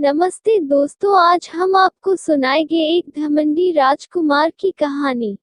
नमस्ते दोस्तों, आज हम आपको सुनाएंगे एक घमंडी राजकुमार की कहानी।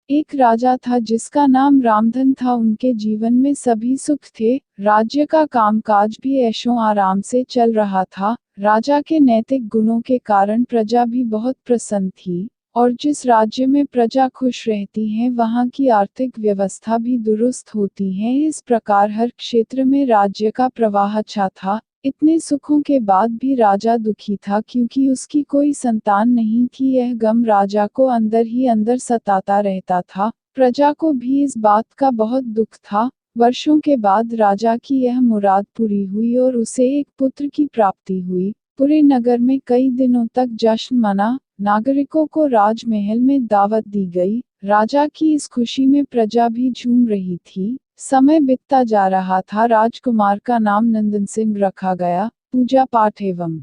एक राजा था जिसका नाम रामधन था। उनके जीवन में सभी सुख थे। राज्य का कामकाज भी ऐशो आराम से चल रहा था। राजा के नैतिक गुणों के कारण प्रजा भी बहुत प्रसन्न थी। और जिस राज्य में प्रजा खुश रहती है वहाँ की आर्थिक व्यवस्था भी दुरुस्त होती है। इस प्रकार हर क्षेत्र में राज्य का प्रवाह अच्छा था। इतने सुखों के बाद भी राजा दुखी था क्योंकि उसकी कोई संतान नहीं थी। यह गम राजा को अंदर ही अंदर सताता रहता था। प्रजा को भी इस बात का बहुत दुख था। वर्षों के बाद राजा की यह मुराद पूरी हुई और उसे एक पुत्र की प्राप्ति हुई। पूरे नगर में कई दिनों तक जश्न मना। नागरिकों को राजमहल में दावत दी गई। राजा की इस खुशी में प्रजा भी झूम रही थी। समय बीतता जा रहा था। राजकुमार का नाम नंदन सिंह रखा गया। पूजा पाठ एवं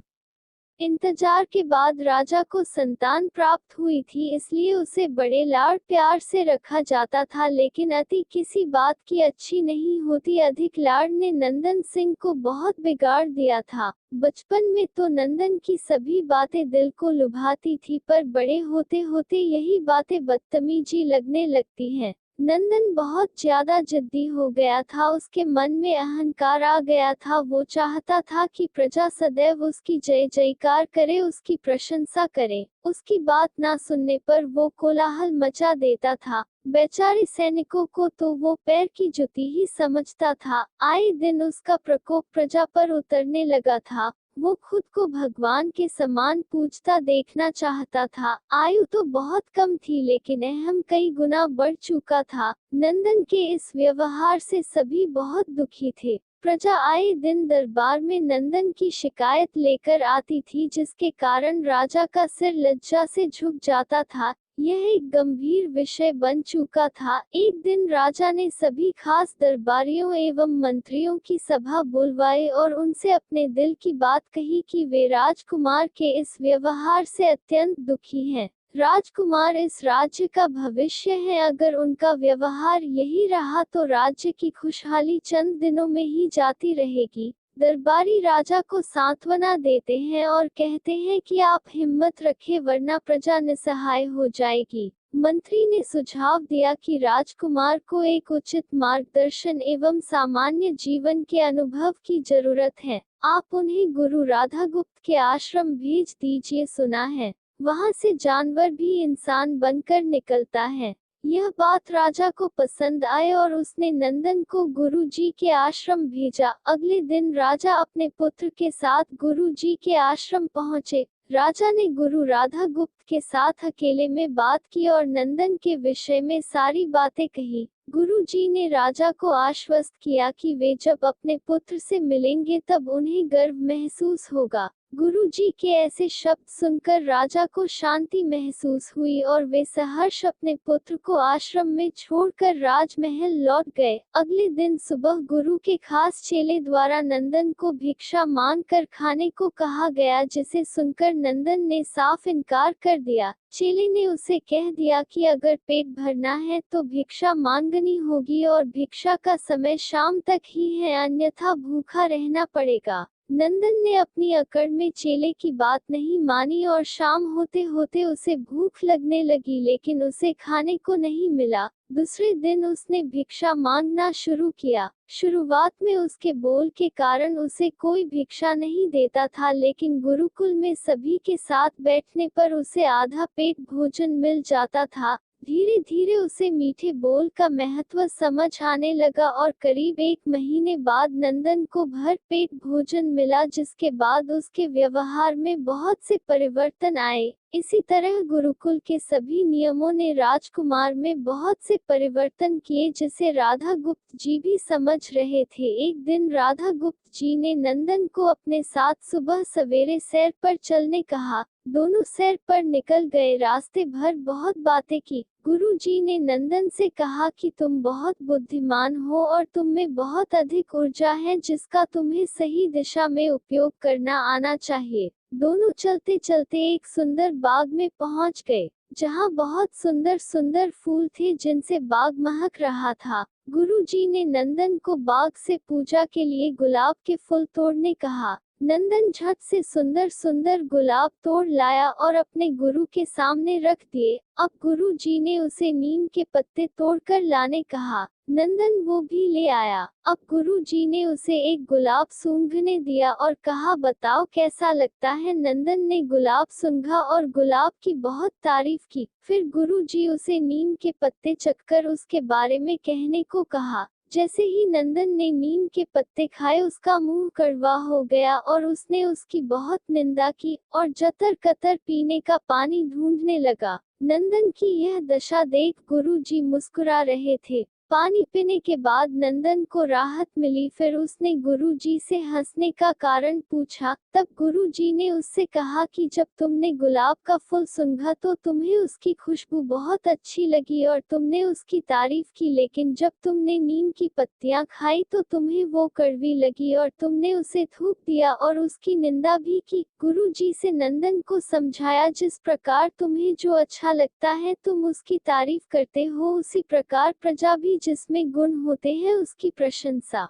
इंतजार के बाद राजा को संतान प्राप्त हुई थी, इसलिए उसे बड़े लाड़ प्यार से रखा जाता था। लेकिन अति किसी बात की अच्छी नहीं होती। अधिक लाड़ ने नंदन सिंह को बहुत बिगाड़ दिया था। बचपन में तो नंदन की सभी बातें दिल को लुभाती थी, पर बड़े होते होते यही बातें बदतमीजी लगने लगती हैं। नंदन बहुत ज्यादा जिद्दी हो गया था। उसके मन में अहंकार आ गया था। वो चाहता था कि प्रजा सदैव उसकी जय जयकार करे, उसकी प्रशंसा करे। उसकी बात ना सुनने पर वो कोलाहल मचा देता था। बेचारे सैनिकों को तो वो पैर की जुती ही समझता था। आए दिन उसका प्रकोप प्रजा पर उतरने लगा था। वो खुद को भगवान के समान पूजता देखना चाहता था। आयु तो बहुत कम थी, लेकिन अहम कई गुना बढ़ चुका था। नंदन के इस व्यवहार से सभी बहुत दुखी थे। प्रजा आए दिन दरबार में नंदन की शिकायत लेकर आती थी, जिसके कारण राजा का सिर लज्जा से झुक जाता था। यह एक गंभीर विषय बन चुका था। एक दिन राजा ने सभी खास दरबारियों एवं मंत्रियों की सभा बुलवाई और उनसे अपने दिल की बात कही कि वे राजकुमार के इस व्यवहार से अत्यंत दुखी हैं। राजकुमार इस राज्य का भविष्य है। अगर उनका व्यवहार यही रहा तो राज्य की खुशहाली चंद दिनों में ही जाती रहेगी। दरबारी राजा को सांत्वना देते हैं और कहते हैं कि आप हिम्मत रखें, वरना प्रजा निसहाय हो जाएगी। मंत्री ने सुझाव दिया कि राजकुमार को एक उचित मार्गदर्शन एवं सामान्य जीवन के अनुभव की जरूरत है। आप उन्हें गुरु राधागुप्त के आश्रम भेज दीजिए। सुना है वहां से जानवर भी इंसान बनकर निकलता है। यह बात राजा को पसंद आए और उसने नंदन को गुरु जी के आश्रम भेजा। अगले दिन राजा अपने पुत्र के साथ गुरु जी के आश्रम पहुंचे। राजा ने गुरु राधागुप्त के साथ अकेले में बात की और नंदन के विषय में सारी बातें कही। गुरु जी ने राजा को आश्वस्त किया कि वे जब अपने पुत्र से मिलेंगे तब उन्हें गर्व महसूस होगा। गुरु जी के ऐसे शब्द सुनकर राजा को शांति महसूस हुई और वे सहर्ष अपने पुत्र को आश्रम में छोड़कर राजमहल लौट गए। अगले दिन सुबह गुरु के खास चेले द्वारा नंदन को भिक्षा मांग कर खाने को कहा गया, जिसे सुनकर नंदन ने साफ इनकार कर दिया। चेले ने उसे कह दिया कि अगर पेट भरना है तो भिक्षा मांगनी होगी और भिक्षा का समय शाम तक ही है, अन्यथा भूखा रहना पड़ेगा। नंदन ने अपनी अकड़ में चेले की बात नहीं मानी और शाम होते होते उसे भूख लगने लगी, लेकिन उसे खाने को नहीं मिला। दूसरे दिन उसने भिक्षा मांगना शुरू किया। शुरुआत में उसके बोल के कारण उसे कोई भिक्षा नहीं देता था, लेकिन गुरुकुल में सभी के साथ बैठने पर उसे आधा पेट भोजन मिल जाता था। धीरे धीरे उसे मीठे बोल का महत्व समझ आने लगा और करीब 1 महीने बाद नंदन को भर पेट भोजन मिला, जिसके बाद उसके व्यवहार में बहुत से परिवर्तन आए। इसी तरह गुरुकुल के सभी नियमों ने राजकुमार में बहुत से परिवर्तन किए, जिसे राधा गुप्त जी भी समझ रहे थे। एक दिन राधा गुप्त जी ने नंदन को अपने साथ सुबह सवेरे सैर पर चलने कहा। दोनों सैर पर निकल गए। रास्ते भर बहुत बातें की। गुरु जी ने नंदन से कहा कि तुम बहुत बुद्धिमान हो और तुम में बहुत अधिक ऊर्जा है, जिसका तुम्हें सही दिशा में उपयोग करना आना चाहिए। दोनों चलते चलते एक सुंदर बाग में पहुंच गए, जहां बहुत सुंदर सुंदर फूल थे, जिनसे बाग महक रहा था। गुरु जी ने नंदन को बाग से पूजा के लिए गुलाब के फूल तोड़ने कहा। नंदन झट से सुंदर सुंदर गुलाब तोड़ लाया और अपने गुरु के सामने रख दिए। अब गुरु जी ने उसे नीम के पत्ते तोड़कर लाने कहा। नंदन वो भी ले आया। अब गुरु जी ने उसे एक गुलाब सूंघने दिया और कहा, बताओ कैसा लगता है। नंदन ने गुलाब सूंघा और गुलाब की बहुत तारीफ की। फिर गुरु जी उसे नीम के पत्ते चखकर उसके बारे में कहने को कहा। जैसे ही नंदन ने नीम के पत्ते खाए उसका मुंह कड़वा हो गया और उसने उसकी बहुत निंदा की और जतर कतर पीने का पानी ढूंढने लगा। नंदन की यह दशा देख गुरु जी मुस्कुरा रहे थे। पानी पीने के बाद नंदन को राहत मिली। फिर उसने गुरुजी से हंसने का कारण पूछा। तब गुरुजी ने उससे कहा कि जब तुमने गुलाब का फूल सूंघा तो तुम्हें उसकी खुशबू बहुत अच्छी लगी और तुमने उसकी तारीफ की, लेकिन जब तुमने नीम की पत्तियां खाई तो तुम्हें वो कड़वी लगी और तुमने उसे थूक दिया और उसकी निंदा भी की। गुरुजी से नंदन को समझाया, जिस प्रकार तुम्हें जो अच्छा लगता है तुम उसकी तारीफ करते हो, उसी प्रकार प्रजा भी जिसमें गुण होते हैं उसकी प्रशंसा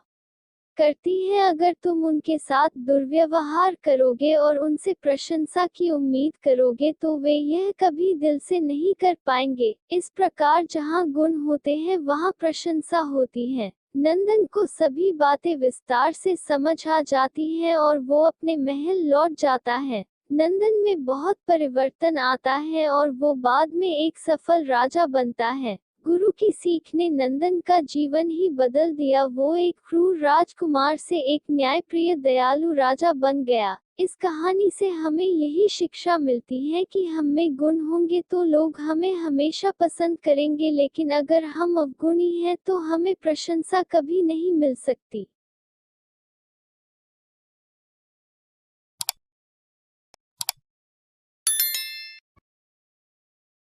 करती है। अगर तुम उनके साथ दुर्व्यवहार करोगे और उनसे प्रशंसा की उम्मीद करोगे तो वे यह कभी दिल से नहीं कर पाएंगे। इस प्रकार जहाँ गुण होते हैं वहाँ प्रशंसा होती है। नंदन को सभी बातें विस्तार से समझ आ जाती हैं और वो अपने महल लौट जाता है। नंदन में बहुत परिवर्तन आता है और वो बाद में एक सफल राजा बनता है। गुरु की सीख ने नंदन का जीवन ही बदल दिया। वो एक क्रूर राजकुमार से एक न्यायप्रिय दयालु राजा बन गया। इस कहानी से हमें यही शिक्षा मिलती है कि हम में गुण होंगे तो लोग हमें हमेशा पसंद करेंगे, लेकिन अगर हम अवगुणी हैं तो हमें प्रशंसा कभी नहीं मिल सकती।